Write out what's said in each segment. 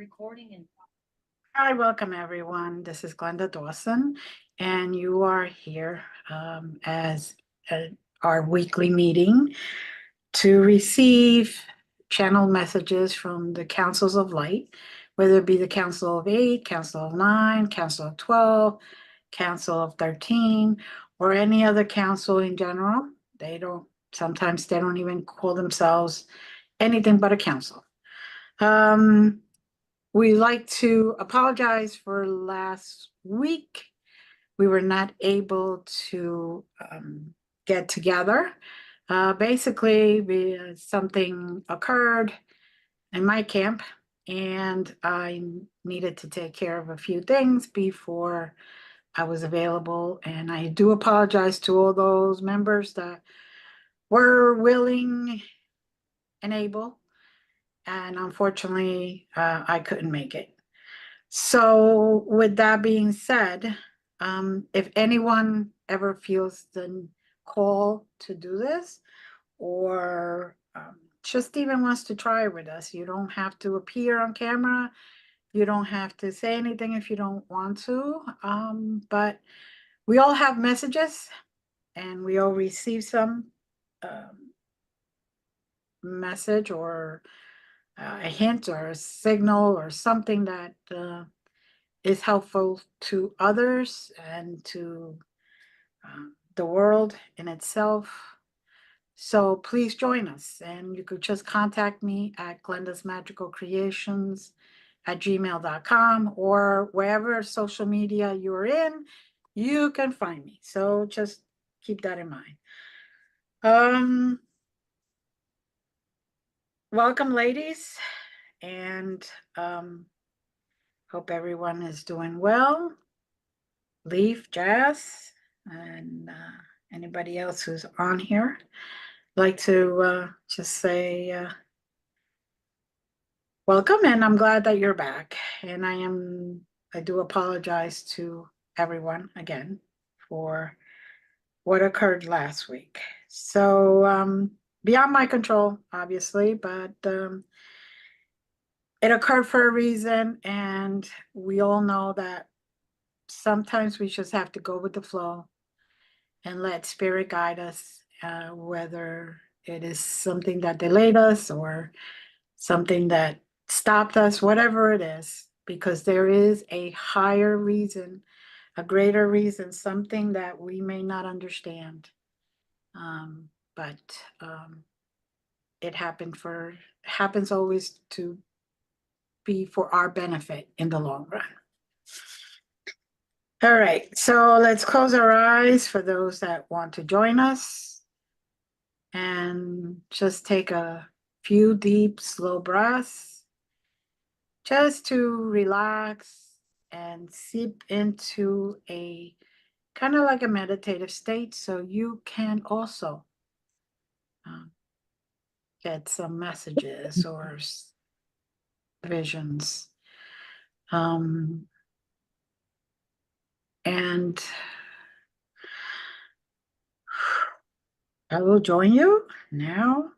recording and Hi, welcome everyone. This is Glenda Dawson, and you are here as our weekly meeting to receive channel messages from the councils of light, whether it be the Council of 8, Council of 9, Council of 12, Council of 13, or any other council in general. Sometimes they don't even call themselves anything but a council. We like to apologize for last week. We were not able to get together. Basically, something occurred in my camp, and I needed to take care of a few things before I was available. And I do apologize to all those members that were willing and able. And unfortunately, I couldn't make it. So with that being said, if anyone ever feels the call to do this or just even wants to try with us, you don't have to appear on camera. You don't have to say anything if you don't want to. But we all have messages and we all receive some message or a hint or a signal or something that is helpful to others and to the world in itself. So please join us, and you could just contact me at glendasmagicalcreations@gmail.com or wherever social media you're in, you can find me. So just keep that in mind. Welcome, ladies, and hope everyone is doing well. Leaf, Jazz, and anybody else who's on here. I'd like to just say welcome, and I'm glad that you're back. And I do apologize to everyone again for what occurred last week. So beyond my control, obviously, but it occurred for a reason, and we all know that sometimes we just have to go with the flow and let spirit guide us, whether it is something that delayed us or something that stopped us, whatever it is, because there is a higher reason, a greater reason, something that we may not understand. But it happens always to be for our benefit in the long run. All right, so let's close our eyes for those that want to join us and just take a few deep, slow breaths just to relax and seep into a kind of like a meditative state so you can also get some messages or visions. And I will join you now.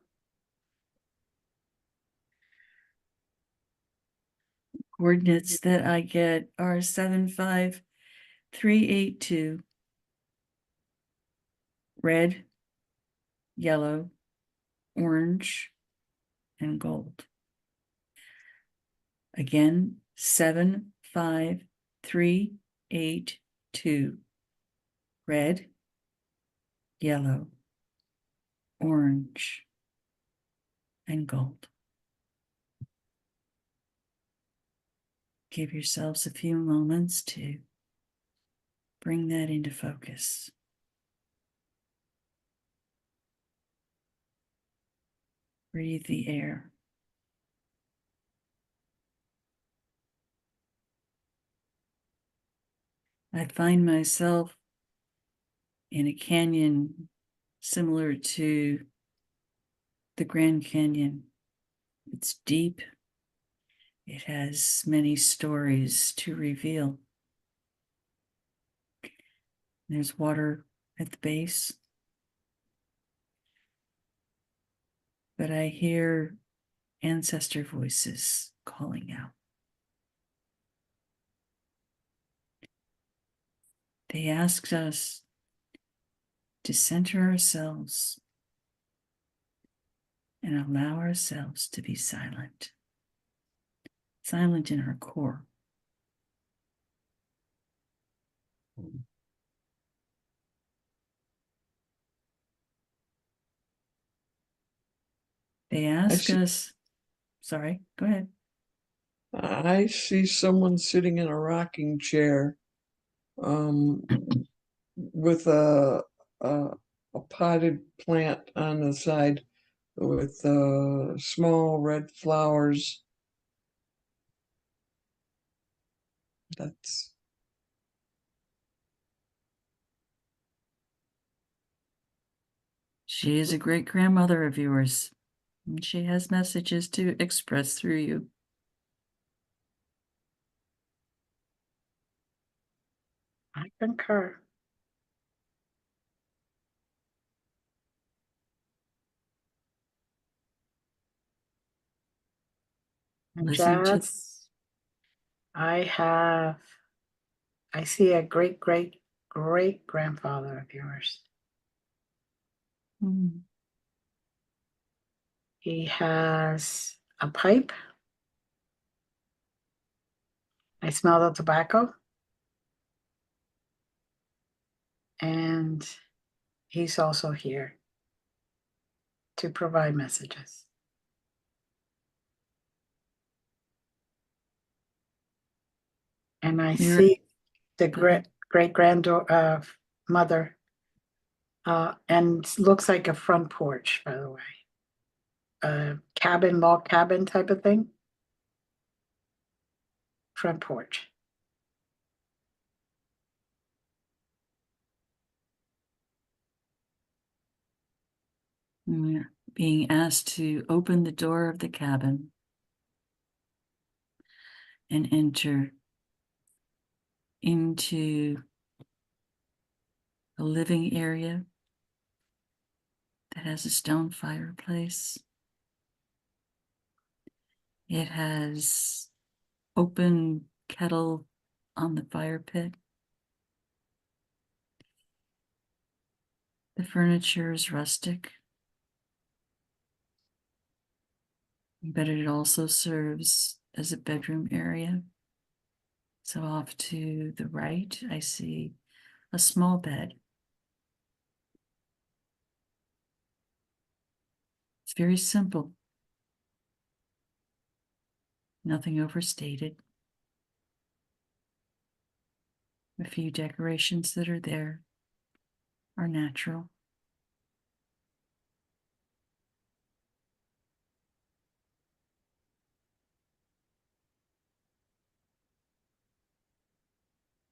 Coordinates that I get are 75382, red, yellow, orange, and gold. Again, 75382, red, yellow, orange, and gold. Give yourselves a few moments to bring that into focus. Breathe the air. I find myself in a canyon similar to the Grand Canyon. It's deep. It has many stories to reveal. There's water at the base. But I hear ancestor voices calling out. They asked us to center ourselves and allow ourselves to be silent. Silent in our core. They ask us, sorry, go ahead. I see someone sitting in a rocking chair with a potted plant on the side with small red flowers. That's She is a great grandmother of yours, and she has messages to express through you. I concur. And Listen to Jazz, I see a great grandfather of yours. He has a pipe. I smell the tobacco. And he's also here to provide messages. And I see the great granddaughter mother, and looks like a front porch, by the way, a cabin, log cabin type of thing. Front porch. being asked to open the door of the cabin and enter into a living area that has a stone fireplace. It has open kettle on the fire pit. The furniture is rustic, but it also serves as a bedroom area. So off to the right, I see a small bed. It's very simple. Nothing overstated. A few decorations that are there are natural.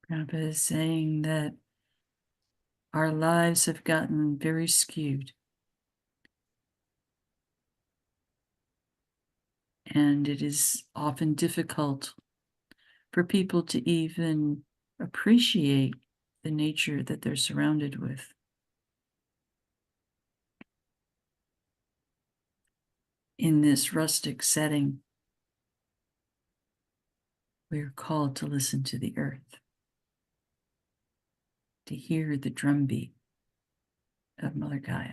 Grandpa is saying that our lives have gotten very skewed. And it is often difficult for people to even appreciate the nature that they're surrounded with. In this rustic setting, we are called to listen to the earth, to hear the drumbeat of Mother Gaia.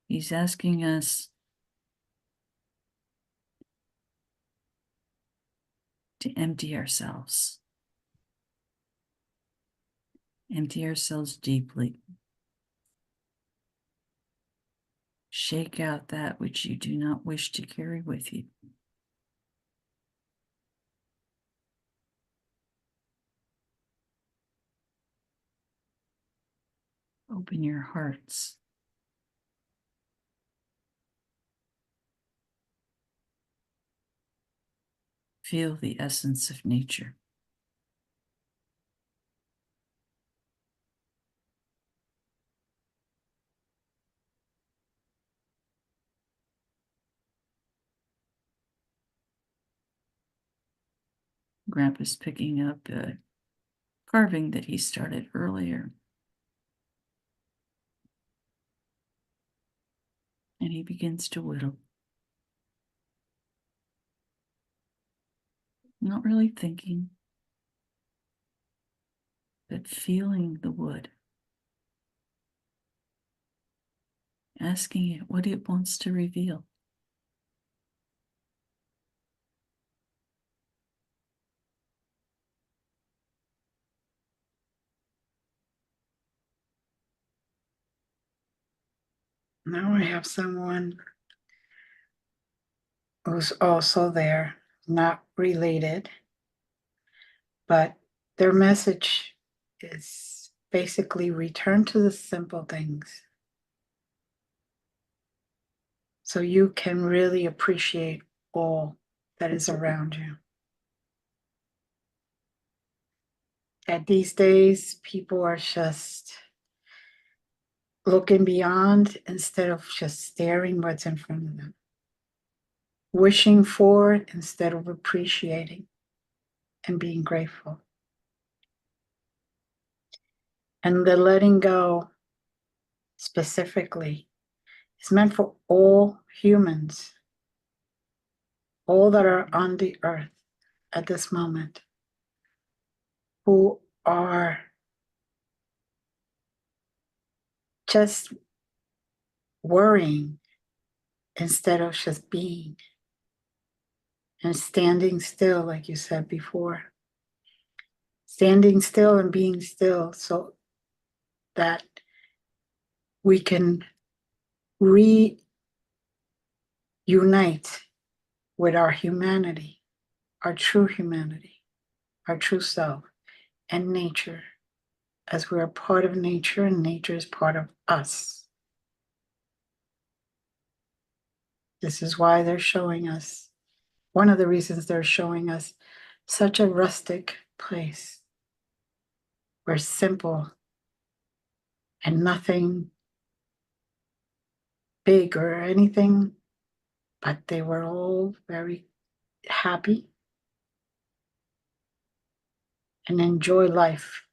He's asking us to empty ourselves deeply. Shake out that which you do not wish to carry with you. Open your hearts. Feel the essence of nature. Grandpa's picking up a carving that he started earlier. And he begins to whittle. Not really thinking, but feeling the wood. Asking it what it wants to reveal. Now I have someone who's also there, not related, but their message is basically return to the simple things so you can really appreciate all that is around you. At these days, people are just looking beyond instead of just staring what's in front of them, wishing for instead of appreciating and being grateful. And the letting go specifically is meant for all humans, all that are on the earth at this moment, who are just worrying instead of just being and standing still, like you said before. Standing still and being still so that we can reunite with our humanity, our true humanity, our true self, and nature, as we're a part of nature and nature is part of us. This is why they're showing us, one of the reasons they're showing us such a rustic place where simple and nothing big or anything, but they were all very happy and enjoy life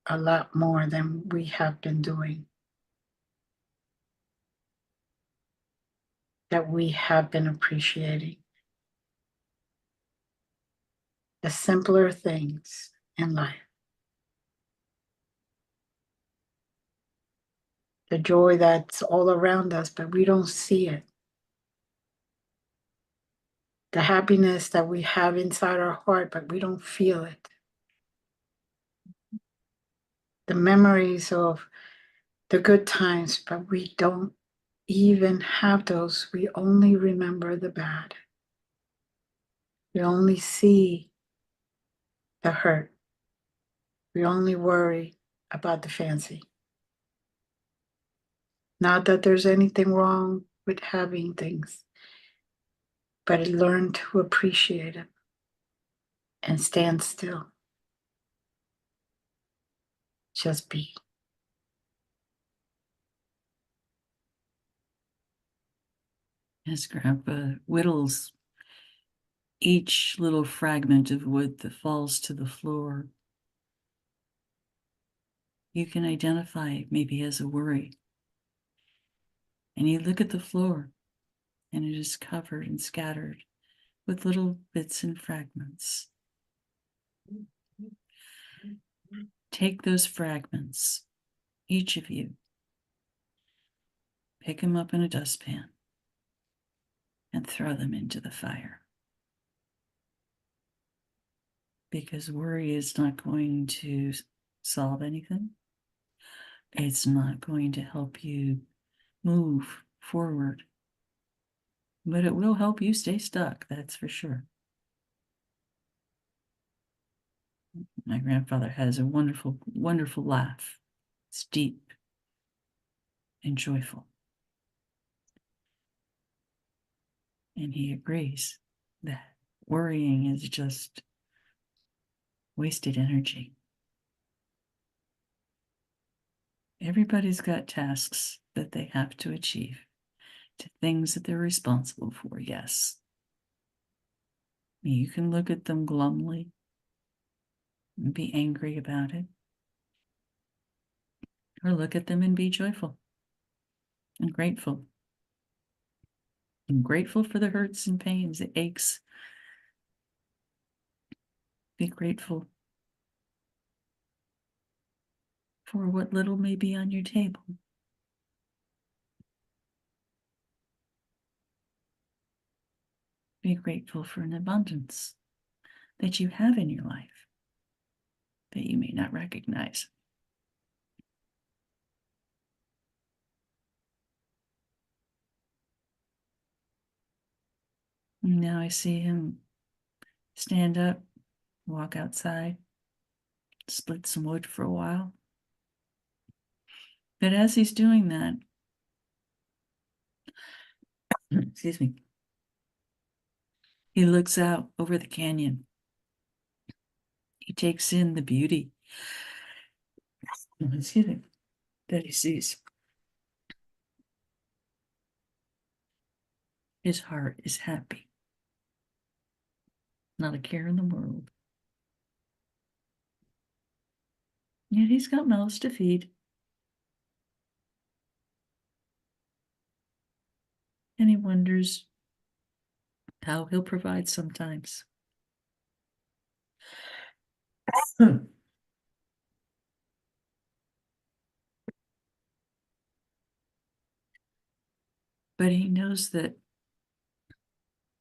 a lot more than we have been doing, that we have been appreciating. The simpler things in life. The joy that's all around us, but we don't see it. The happiness that we have inside our heart, but we don't feel it. The memories of the good times, but we don't even have those. We only remember the bad. We only see the hurt. We only worry about the fancy. Not that there's anything wrong with having things, but learn to appreciate it and stand still. Just be. As Grandpa whittles each little fragment of wood that falls to the floor, you can identify it maybe as a worry. And you look at the floor, and it is covered and scattered with little bits and fragments. Take those fragments, each of you, pick them up in a dustpan, and throw them into the fire. Because worry is not going to solve anything. It's not going to help you move forward. But it will help you stay stuck, that's for sure. My grandfather has a wonderful, wonderful laugh. It's deep and joyful. And he agrees that worrying is just wasted energy. Everybody's got tasks that they have to achieve, to things that they're responsible for, yes. You can look at them glumly and be angry about it, or look at them and be joyful and grateful I'm grateful for the hurts and pains, the aches. Be grateful for what little may be on your table. Be grateful for an abundance that you have in your life that you may not recognize. Now I see him stand up, walk outside, split some wood for a while. But as he's doing that, excuse me, he looks out over the canyon. He takes in the beauty, excuse me, that he sees. His heart is happy. Not a care in the world. Yet he's got mouths to feed. And he wonders how he'll provide sometimes. But he knows that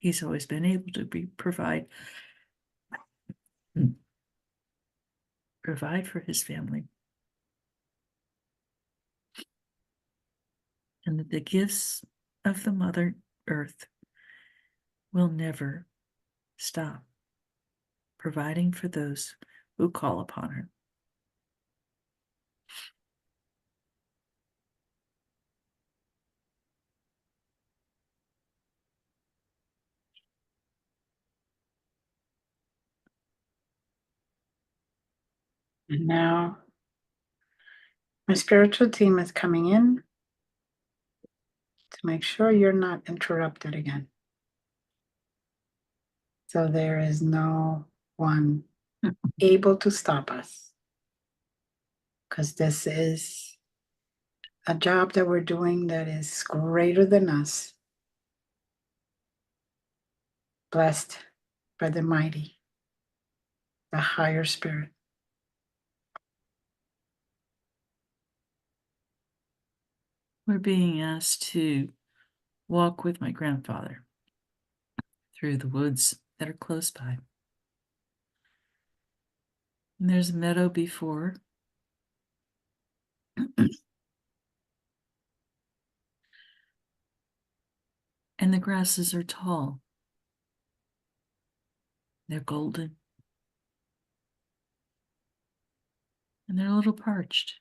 he's always been able to provide for his family. And that the gifts of the Mother Earth will never stop providing for those who call upon her. And now my spiritual team is coming in to make sure you're not interrupted again. So there is no one able to stop us, because this is a job that we're doing that is greater than us, blessed by the mighty, the higher spirit. We're being asked to walk with my grandfather through the woods that are close by. And there's a meadow before. And the grasses are tall. They're golden. And they're a little parched,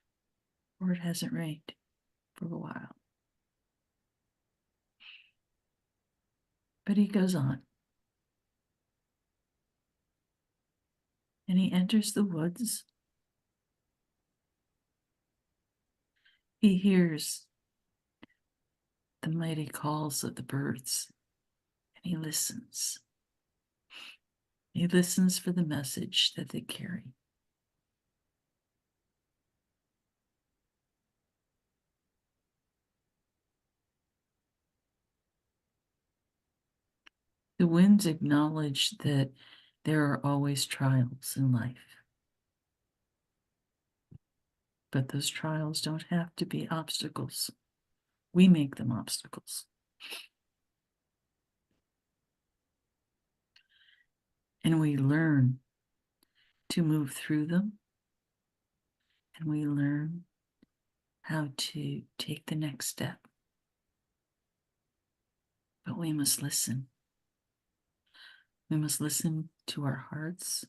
or it hasn't rained for a while. But he goes on. And he enters the woods. He hears the mighty calls of the birds, and he listens. He listens for the message that they carry. The winds acknowledge that there are always trials in life. But those trials don't have to be obstacles. We make them obstacles. And we learn to move through them. And we learn how to take the next step. But we must listen. We must listen to our hearts,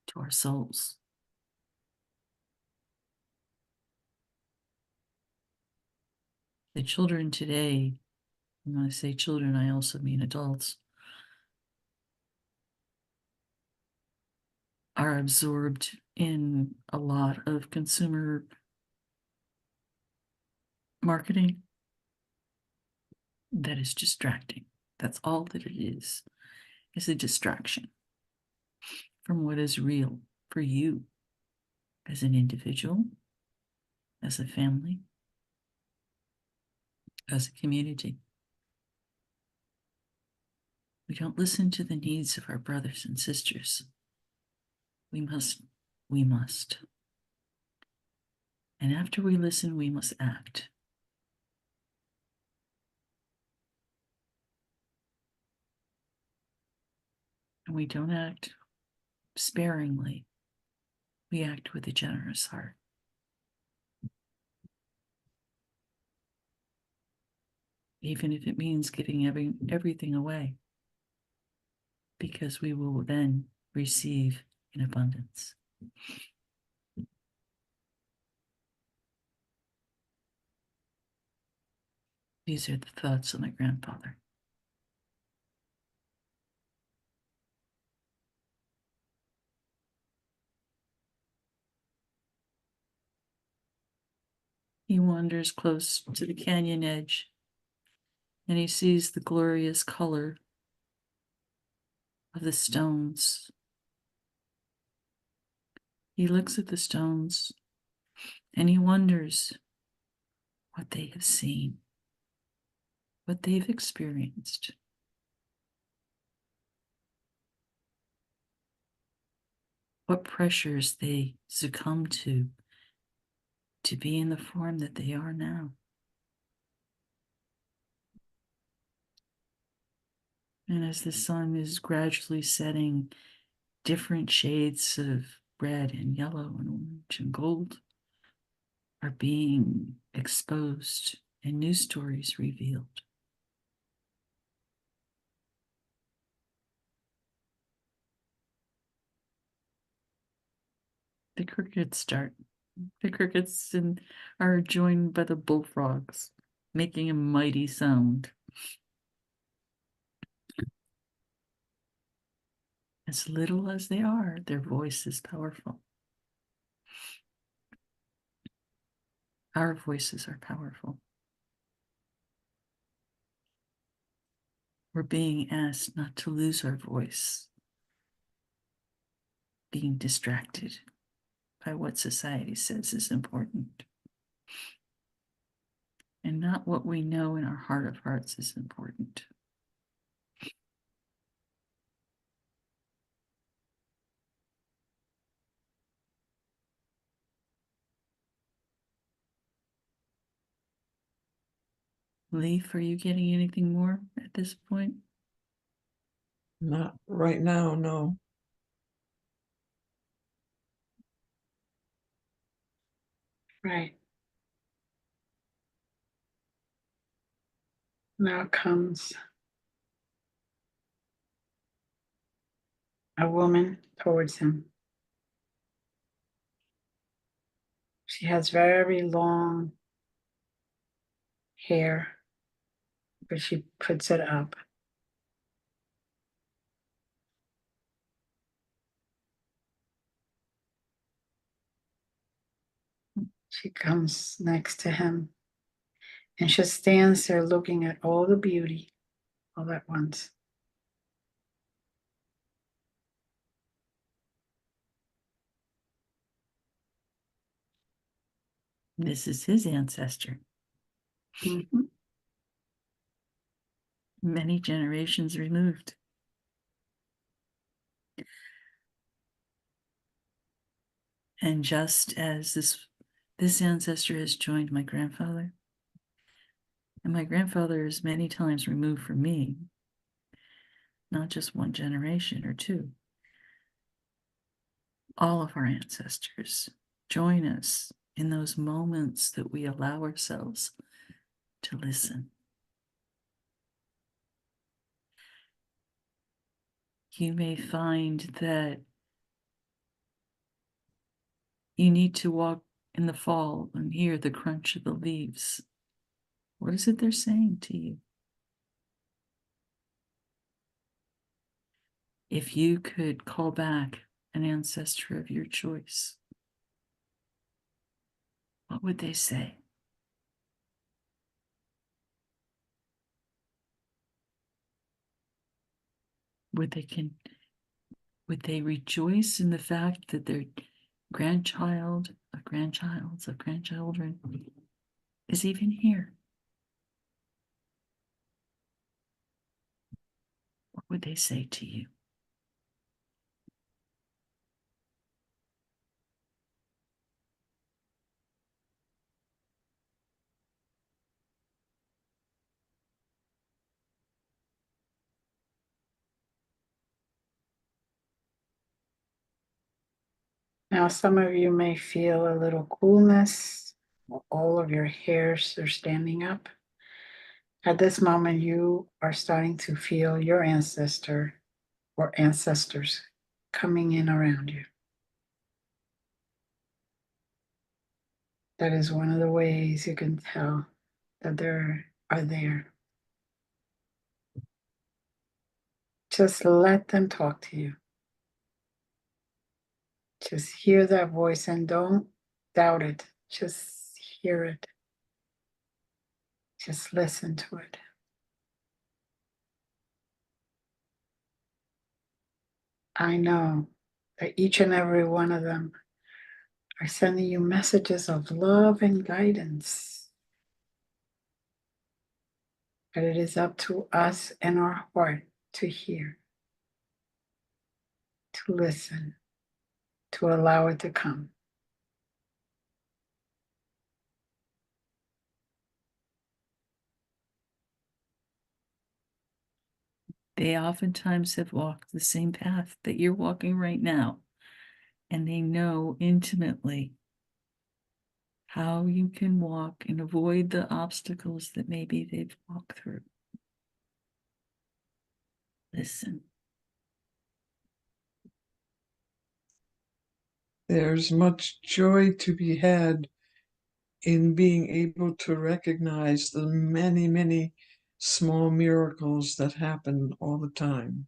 to our souls. The children today, when I say children, I also mean adults, are absorbed in a lot of consumer marketing that is distracting. That's all that it is a distraction from what is real for you as an individual, as a family, as a community. We don't listen to the needs of our brothers and sisters. We must. And after we listen, we must act. And we don't act sparingly. We act with a generous heart. Even if it means giving everything away, because we will then receive in abundance. These are the thoughts of my grandfather. He wanders close to the canyon edge, and he sees the glorious color of the stones. He looks at the stones, and he wonders what they have seen, what they've experienced. What pressures they succumb to be in the form that they are now. And as the sun is gradually setting, different shades of red and yellow and orange and gold are being exposed and new stories revealed. The crickets start. The crickets are joined by the bullfrogs, making a mighty sound. As little as they are, their voice is powerful. Our voices are powerful. We're being asked not to lose our voice, being distracted by what society says is important, and not what we know in our heart of hearts is important. Leaf, are you getting anything more at this point? Not right now, no. Right. Now comes a woman towards him. She has very long hair, but she puts it up. She comes next to him, and she stands there looking at all the beauty all at once. This is his ancestor. Mm-hmm. Many generations removed. And just as this ancestor has joined my grandfather, and my grandfather is many times removed from me, not just one generation or two. All of our ancestors join us in those moments that we allow ourselves to listen. You may find that you need to walk in the fall and hear the crunch of the leaves. What is it they're saying to you? If you could call back an ancestor of your choice, what would they say? Would they rejoice in the fact that their grandchild of grandchildren is even here? What would they say to you? Now, some of you may feel a little coolness. All of your hairs are standing up. At this moment, you are starting to feel your ancestor or ancestors coming in around you. That is one of the ways you can tell that they are there. Just let them talk to you. Just hear that voice and don't doubt it. Just hear it. Just listen to it. I know that each and every one of them are sending you messages of love and guidance. But it is up to us and our heart to hear, to listen, to allow it to come. They oftentimes have walked the same path that you're walking right now, and they know intimately how you can walk and avoid the obstacles that maybe they've walked through. Listen. There's much joy to be had in being able to recognize the many, many small miracles that happen all the time.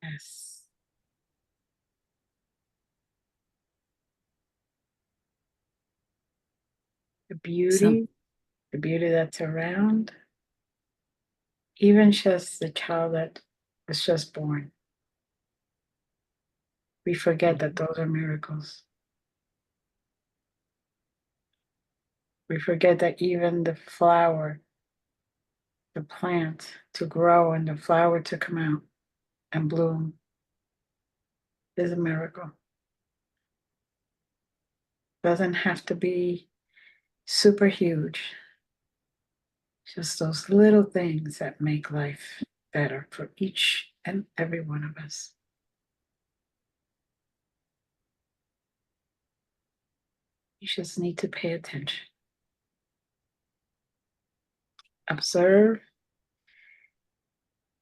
Yes. The beauty, the beauty that's around, even just the child that was just born. We forget that those are miracles. We forget that even the flower, the plant to grow and the flower to come out and bloom is a miracle. Doesn't have to be super huge. Just those little things that make life better for each and every one of us. You just need to pay attention. Observe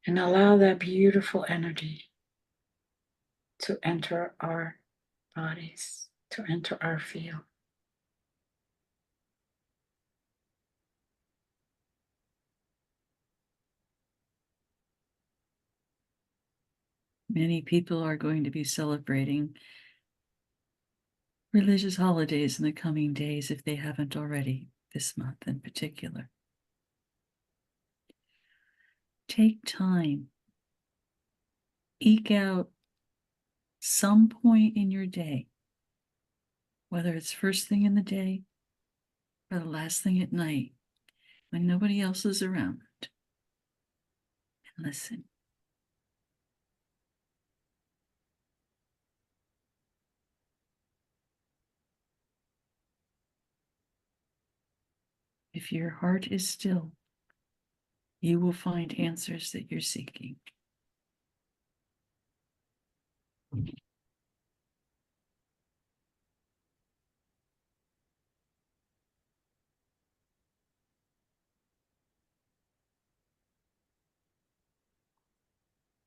and allow that beautiful energy to enter our bodies, to enter our field. Many people are going to be celebrating religious holidays in the coming days if they haven't already, this month in particular. Take time. Eke out some point in your day, whether it's first thing in the day or the last thing at night, when nobody else is around, and listen. If your heart is still, you will find answers that you're seeking.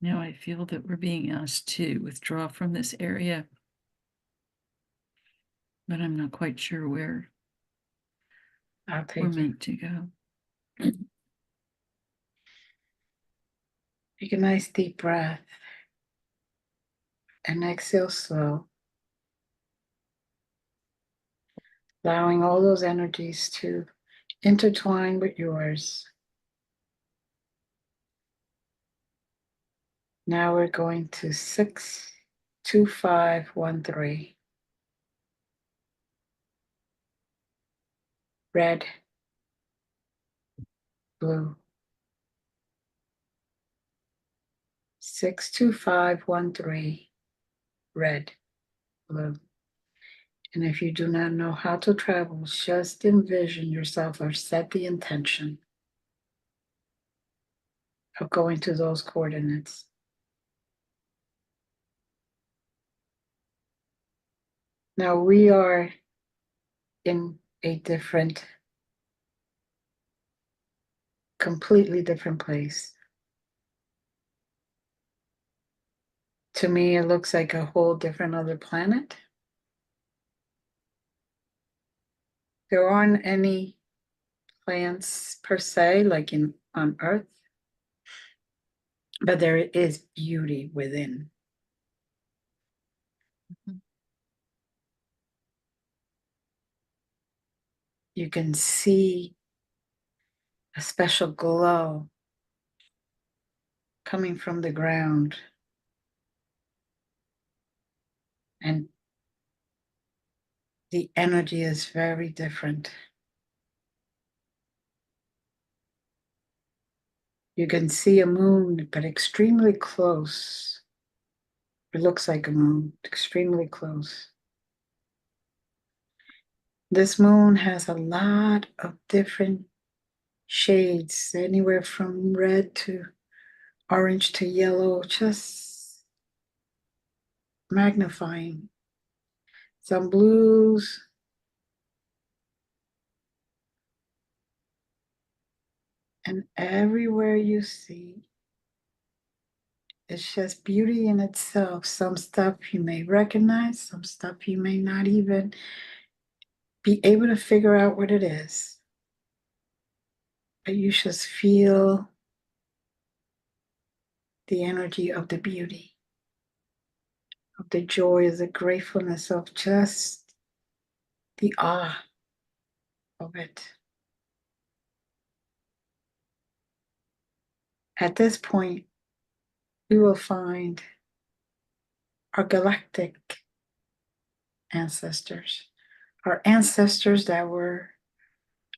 Now I feel that we're being asked to withdraw from this area, but I'm not quite sure where I'll we're take you. meant to go. Take a nice deep breath and exhale slow, allowing all those energies to intertwine with yours. Now we're going to 6, 2, 5, 1, 3. red, blue. 62513, red, blue. And if you do not know how to travel, just envision yourself or set the intention of going to those coordinates. Now we are in a different, completely different place. To me, it looks like a whole different other planet. There aren't any plants per se, like on Earth, but there is beauty within. You can see a special glow coming from the ground. And the energy is very different. You can see a moon, but extremely close. It looks like a moon, extremely close. This moon has a lot of different shades, anywhere from red to orange to yellow, just magnifying. Some blues. And everywhere you see, it's just beauty in itself. Some stuff you may recognize, some stuff you may not even be able to figure out what it is. But you just feel the energy of the beauty, of the joy, of the gratefulness, of just the awe of it. At this point, we will find our galactic ancestors, our ancestors that were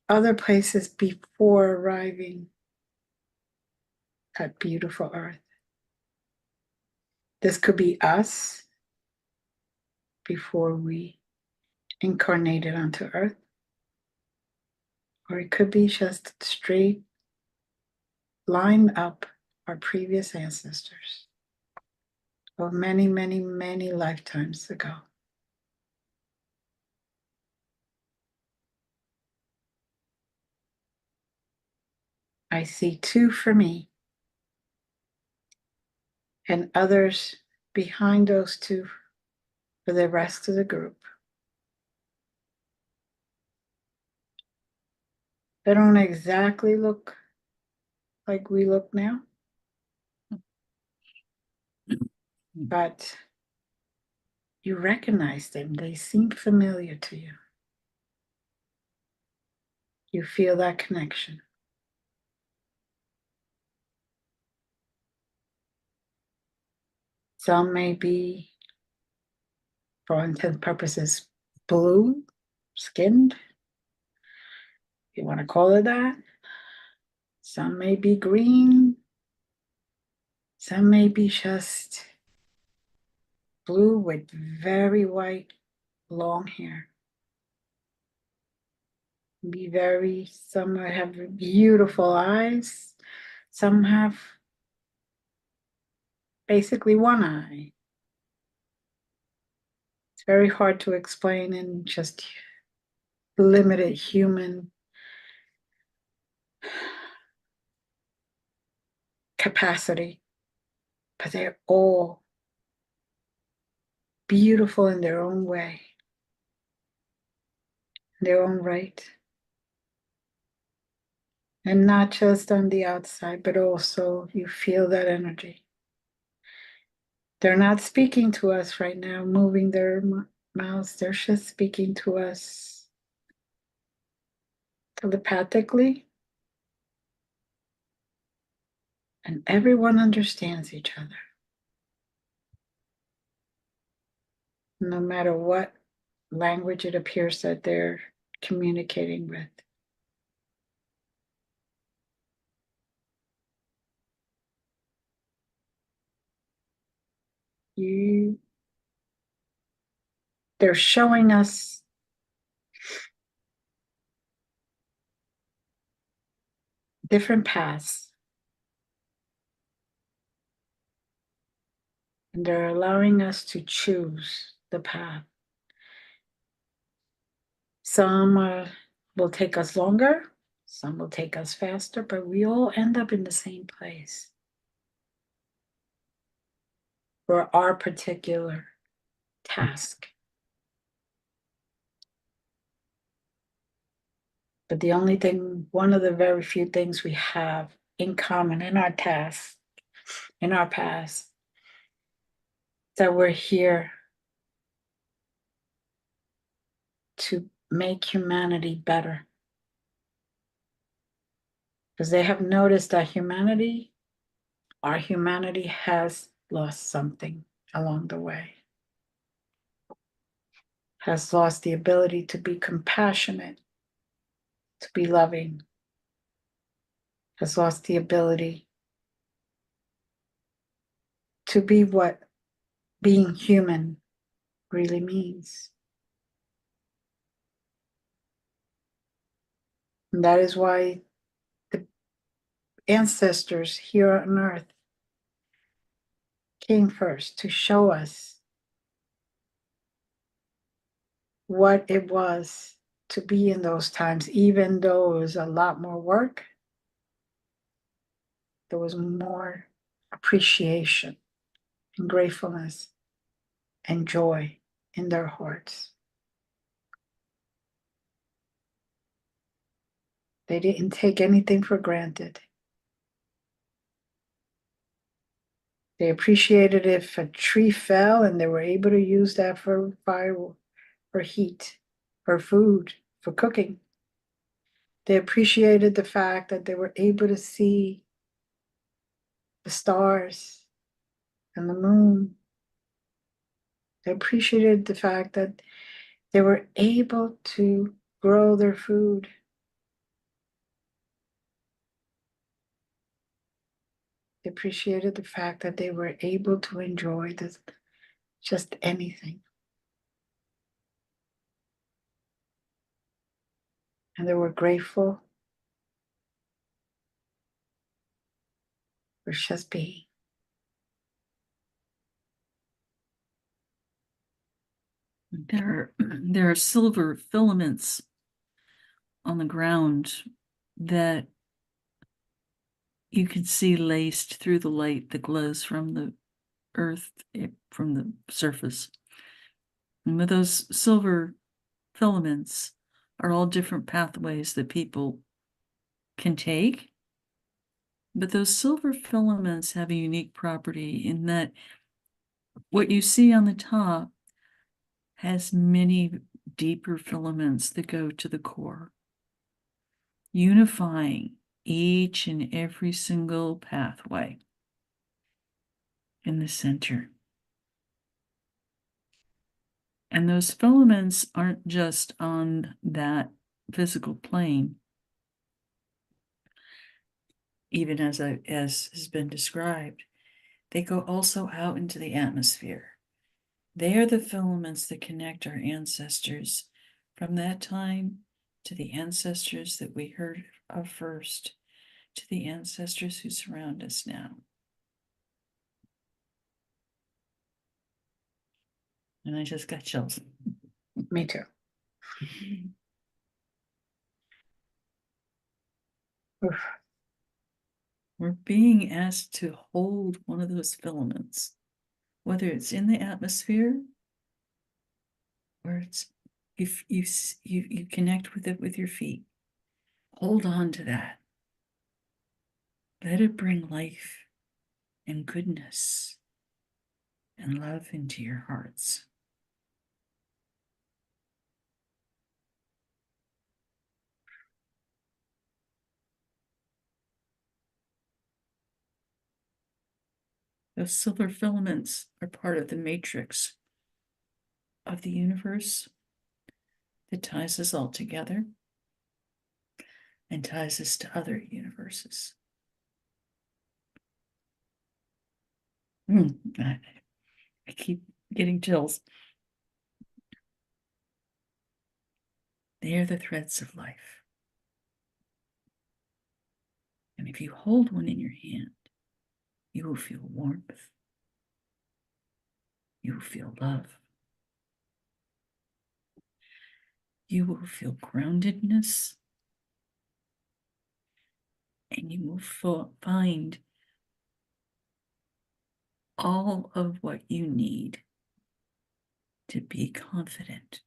other places before arriving at beautiful Earth. This could be us before we incarnated onto Earth, or it could be just straight line up our previous ancestors of many, many, many lifetimes ago. I see two for me, and others behind those two for the rest of the group. They don't exactly look like we look now, but you recognize them. They seem familiar to you. You feel that connection. Some may be, for all intents and purposes, blue skinned, if you want to call it that. Some may be green. Some may be just blue with very white, long hair. Some have beautiful eyes. Some have basically one eye. It's very hard to explain in just limited human capacity, but they're all beautiful in their own way, in their own right. And not just on the outside, but also you feel that energy. They're not speaking to us right now, moving their mouths. They're just speaking to us telepathically. And everyone understands each other. No matter what language it appears that they're communicating with. They're showing us different paths. And they're allowing us to choose the path. Some will take us longer, some will take us faster, but we all end up in the same place for our particular task. But the only thing, one of the very few things we have in common in our task, in our past, that we're here to make humanity better. Because they have noticed that our humanity has lost something along the way, has lost the ability to be compassionate, to be loving, has lost the ability to be what being human really means. And that is why the ancestors here on earth came first, to show us what it was to be in those times. Even though it was a lot more work, there was more appreciation and gratefulness and joy in their hearts. They didn't take anything for granted. They appreciated if a tree fell and they were able to use that for fire, for heat, for food, for cooking. They appreciated the fact that they were able to see the stars and the moon. They appreciated the fact that they were able to grow their food. They appreciated the fact that they were able to enjoy this, just anything. And they were grateful for just being. There are silver filaments on the ground that you can see laced through the light that glows from the earth, from the surface. And with those silver filaments are all different pathways that people can take. But those silver filaments have a unique property in that what you see on the top has many deeper filaments that go to the core, unifying each and every single pathway in the center. And those filaments aren't just on that physical plane, even as has been described. They go also out into the atmosphere. They are the filaments that connect our ancestors from that time to the ancestors that we heard of first, to the ancestors who surround us now. And I just got chills. Me too. Oof. We're being asked to hold one of those filaments, whether it's in the atmosphere or it's if you connect with it with your feet. Hold on to that. Let it bring life and goodness and love into your hearts. Those silver filaments are part of the matrix of the universe that ties us all together and ties us to other universes. I keep getting chills. They are the threads of life. And if you hold one in your hand, you will feel warmth. You will feel love. You will feel groundedness. And you will find all of what you need to be confident,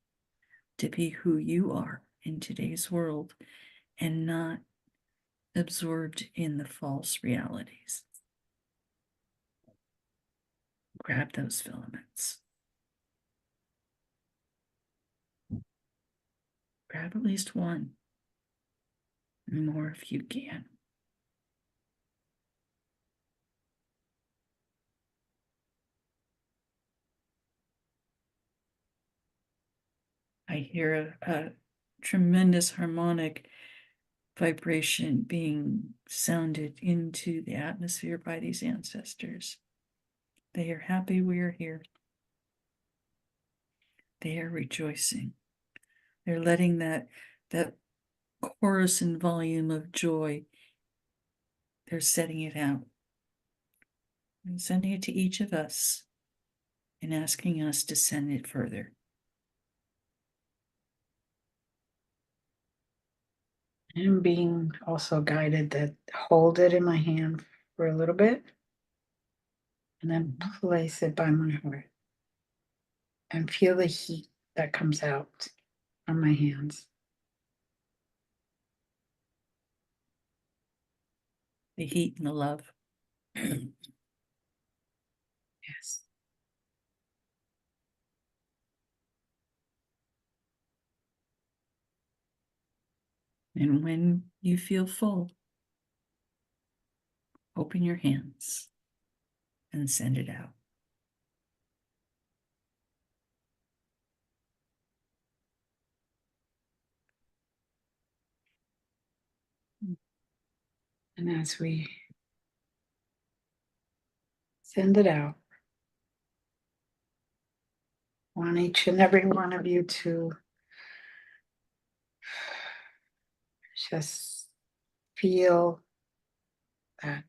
to be who you are in today's world, and not absorbed in the false realities. Grab those filaments. Grab at least one, and more if you can. I hear a tremendous harmonic vibration being sounded into the atmosphere by these ancestors. They are happy we are here. They are rejoicing. They're letting that chorus and volume of joy, they're setting it out and sending it to each of us and asking us to send it further. I'm being also guided to hold it in my hand for a little bit and then place it by my heart and feel the heat that comes out from my hands. The heat and the love. Yes. And when you feel full, open your hands and send it out. And as we send it out, I want each and every one of you to just feel that.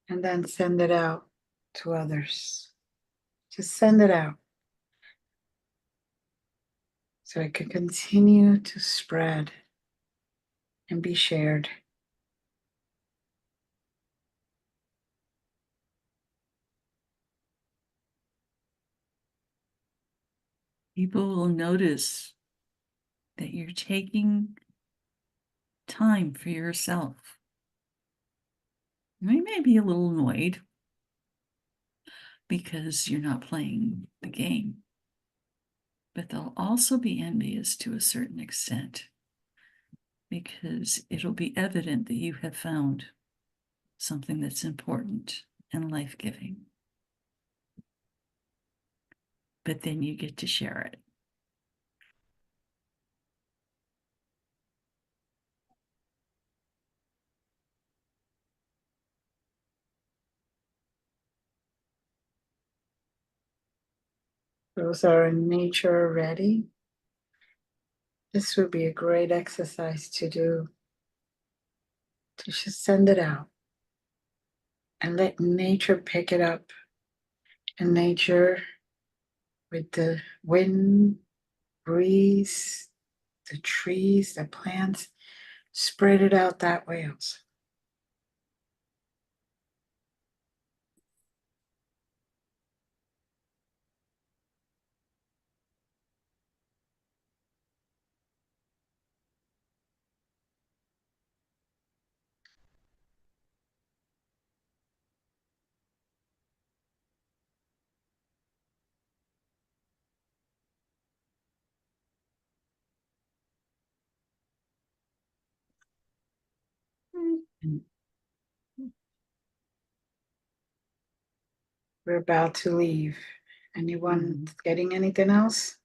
And then send it out to others. Just send it out so it can continue to spread and be shared. People will notice that you're taking time for yourself. They may be a little annoyed because you're not playing the game, but they'll also be envious to a certain extent because it'll be evident that you have found something that's important and life-giving. But then you get to share it. Those are in nature ready. This would be a great exercise to do, to just send it out and let nature pick it up. And nature, with the wind, breeze, the trees, the plants, spread it out that way also. We're about to leave. Anyone getting anything else?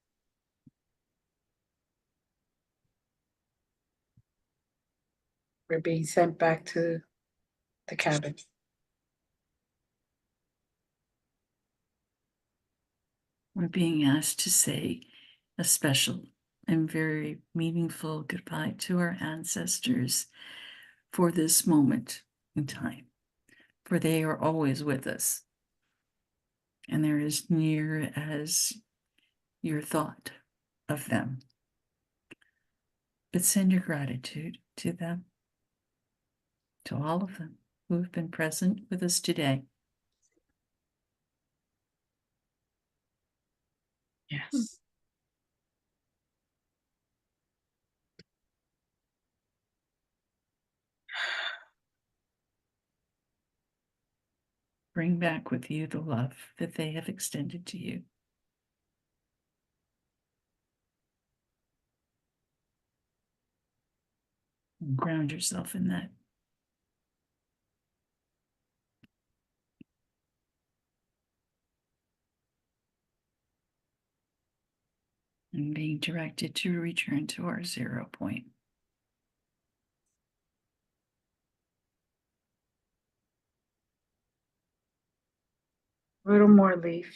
We're being sent back to the cabin. We're being asked to say a special and very meaningful goodbye to our ancestors for this moment in time, for they are always with us. And they're as near as your thought of them. But send your gratitude to them, to all of them who have been present with us today. Yes. Bring back with you the love that they have extended to you. And ground yourself in that. And being directed to return to our 0 point. A little more, Leaf.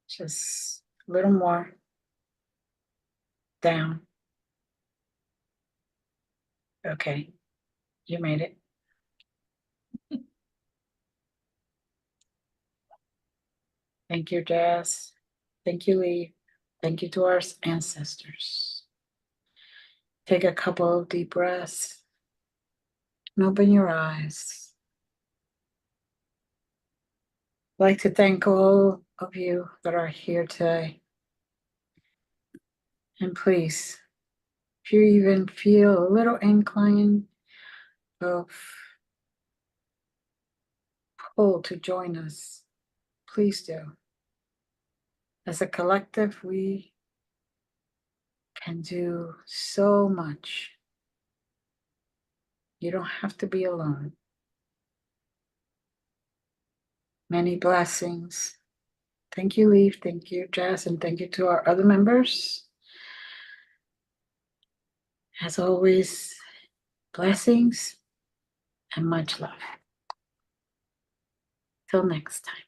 Just a little more. Down. Okay. You made it. Thank you, Jazz. Thank you, Lee. Thank you to our ancestors. Take a couple of deep breaths and open your eyes. I'd like to thank all of you that are here today. And please, if you even feel a little incline of pull to join us, please do. As a collective, we can do so much. You don't have to be alone. Many blessings. Thank you, Leaf. Thank you, Jazz. And thank you to our other members. As always, blessings and much love. Till next time.